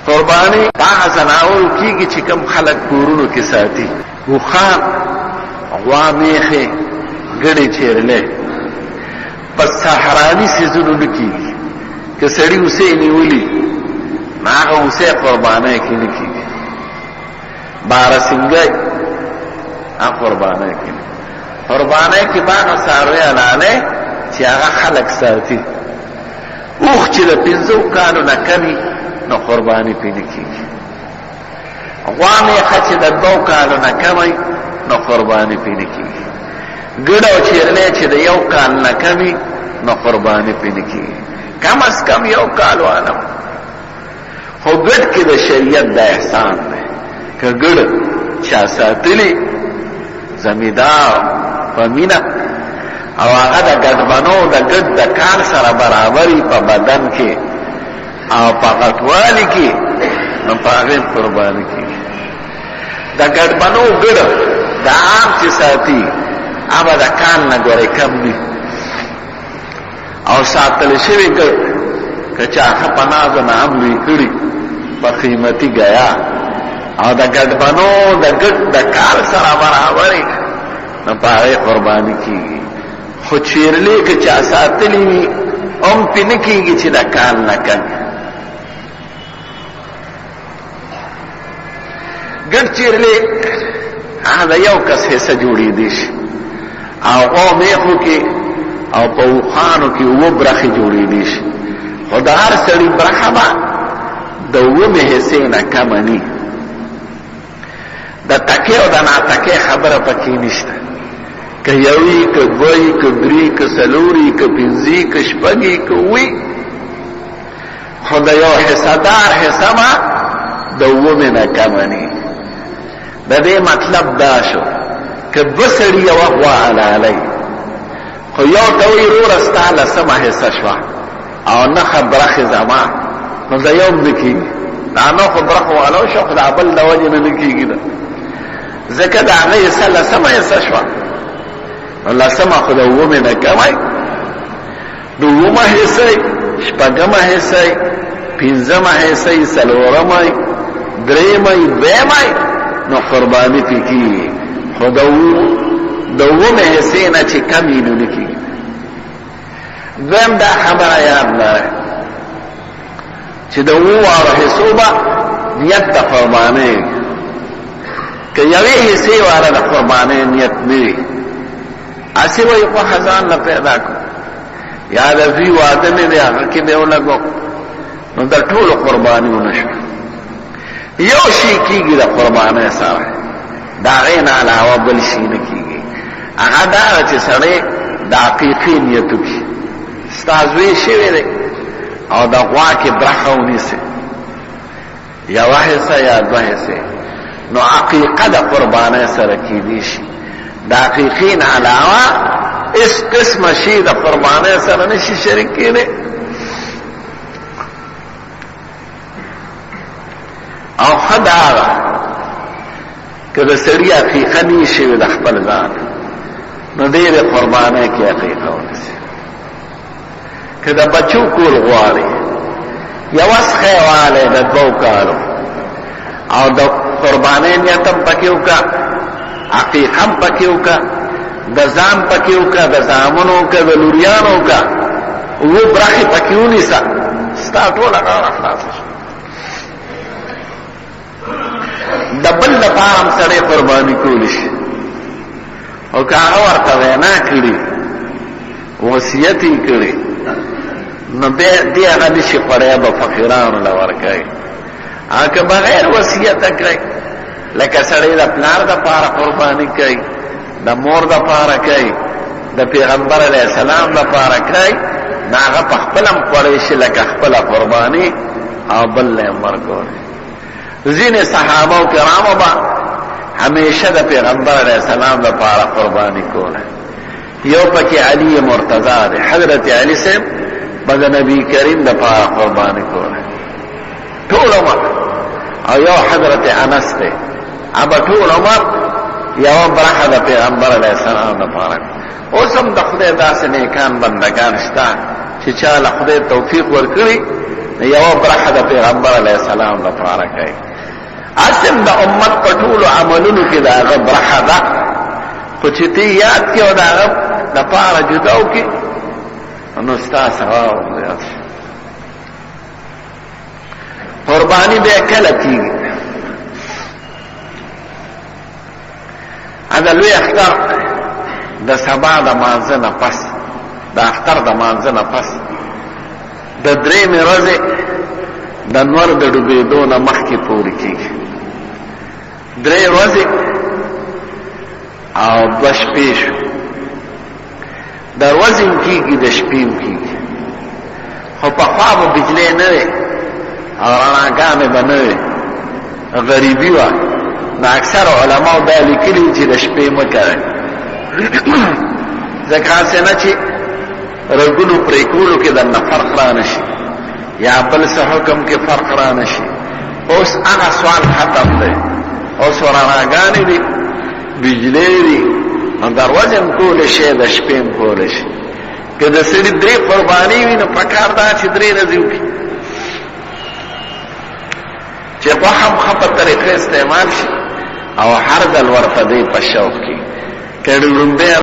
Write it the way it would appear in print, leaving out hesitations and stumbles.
قربانی هغه زناور کیږي چې کوم خلک کورونو کې ساتي وخان غوا میخه ګړې چیرلې پس صحرانی سيزونو نکیږي که سړی اوسې نیولي هغه اوسې قربانای کې نکیږي بارسنګي هغه قربانای کې قربانای کې باغ ساروي الاله چې هغه خلک ساتي اوخ چې د 15 کالو نه کمی نو قربانی پینې کیږي غوامه خچ د 2 کالو نه کمی نو قربانی پینې کیږي ګډو چیرلې چې د 1 کال نه کمی نو قربانی پینې کیږي کم از کم 1 کال وانه خو ګډ کې د شریعت د احسان دی که ګډ چا ساتلی زمیدار فمینا او هغه د ګډ بنو د ګډ د کار سره برابرۍ په بدن کې او په غټوالي کې نو په هغه قرباني کېږي د ګډ بنو ګډ د عام چې ساتي هغه د کان نه ګورې کم دي او ساتل شوي ګډ که چا ښه په نازو نه هم لوی کړي په قیمتي ګیا او د ګډ بنو د ګډ د کار سره برابرۍ نو په هغه قرباني کېږي خو چیرلې که چا ساتلی وي هم پې نه کېږي چې د کال نه کمی ګډ چیرلې هغه د یو کس حصه جوړېدی شي او غوا میخو کې او په اوښانو کې 2 برخې جوړېدی شي خو د هر سړي برخه به د 2 حصې نه کمه ني د تکې او د ناتکې خبره پکې نشته که یوی که دوی که دری که سلوری که پنځي که شپږي که وي خو د یو حصدار حصه به د 2 نه کمه ني د دې مطلب دا شو که 2 سړي یوه غوا حلالوي خو یو ته وایي وروره ستا 10مه حصه شوه او نښه برخې زما نو د یو نه کېږي دا نښو برخو والو شو خو د بل د وجې نه نه کېږي ده ځکه د هغه حصه 10مه حصه شوه نو 10مه خو د 2 نه کمی د 2مه حصه 6مه حصه 5مه حصه 4مه 3مه 2مه نو قربانی پی کی خو د 2مه حصې نه چې کمی نه کېږي دویم دا خبره یاد لرئ چې د 2 حصو به نیت د قربانۍ که یوې حصې والا د قربانۍ نیت نه وي اسی وی خو خزان نه پیدا کو یا د وی واده نه دی هغه کې به ولګو نو د ټولو قرباني ونشو یو شي کېږي د قربانۍ سره دا غیر نه علاوه بل شي نه کېږي هغه دا چې سړی د عقیقې نیت وکړي ستازوی شوی دی او د غوا کې برخه ونیسي یوه حصه یا 2 حصې نو عقیقه د قربانۍ سره کېدی شي د حقیقین علاوه اس قسم شي د قربانۍ سره نشي شریک کېدی او خدای که د سړي حقیقه نه شي د خپل ځان نو ډېر قربانۍ کې حقیقه ونیسي که د بچو کول غواړي یو څخه واله د 2 کالو او د قربانۍ نیت هم پکې وکړه عقیقه هم پکې وکړه د ځان پکې وکړه د زامنو وکړه د لوریانو وکړه 2 برخې پکې ونیسه ستا ټوله غاړه خلاصه شوه د بل لپاره هم سړی قرباني کولی شي او که هغه ورته وینا کړي وصیت یې کړي نو دی هغه نشي خوړی به فقیرانو له ورکوي هغه که بغیر وصیته کړی لکه سړی د پلار دپاره قرباني کوي د مور دپاره کوي د پیغمبر علیه السلام دپاره کوي نو هغه په خپله هم خوړی شي لکه خپله قرباني او بل له یې ورکولی ځینې صحابه و کرامو به همیشه د پیغمبر علیه السلام دپاره قرباني کوله یو پکې علی مرتضی دی حضرت علی صاحب به د نبی کریم دپاره قرباني کوله ټول عمر او یو حضرت انس دی هغه ټول عمر یو برخه د پیغمبر علیه السلام دپاره اوس هم د خدای داسې نیکان بندگان شته چې چا له خدای توفیق ورکړي یو برخه د پیغمبر علیه السلام لپاره کوي اصل د امت په ټولو عملونو کې د هغه برخه ده خو چې ته یاد کړې او د هغه لپاره جدا وکړې نو ستا ثواب زیات شي قرباني به کله کېږي دا لوی اختر د سبا د مانځه نه پس د اختر د مانځه نه پس د درېیمې ورځې د نور د ډوبېدو نه مخکې پورې کېږي 3 ورځې او 2 شپې شو د ورځې هم کېږي د شپې هم کېږي خو پخوا به بجلۍ نه وې او رڼاګانې به نه وې غریبي وه نو اکثر علماء دا لیکلي چې د شپې مه کوئ ځکه هسې نه چې رګونو پرې کولو کې درنه فرق را نه شي یا بل څه حکم کې فرق را نه شي اوس هغه سوال ختم دی اوس رڼاګانې دي بجلۍ دي نو د ورځې هم کولی شي د شپې هم کولی شي که د سړي 3 قرباني وي نو پکار دا چې 3 ورځې وکړي چې غوښه هم ښه په طریقه استعمال شي او هر ځل ورته دی په شوق کې که لومبی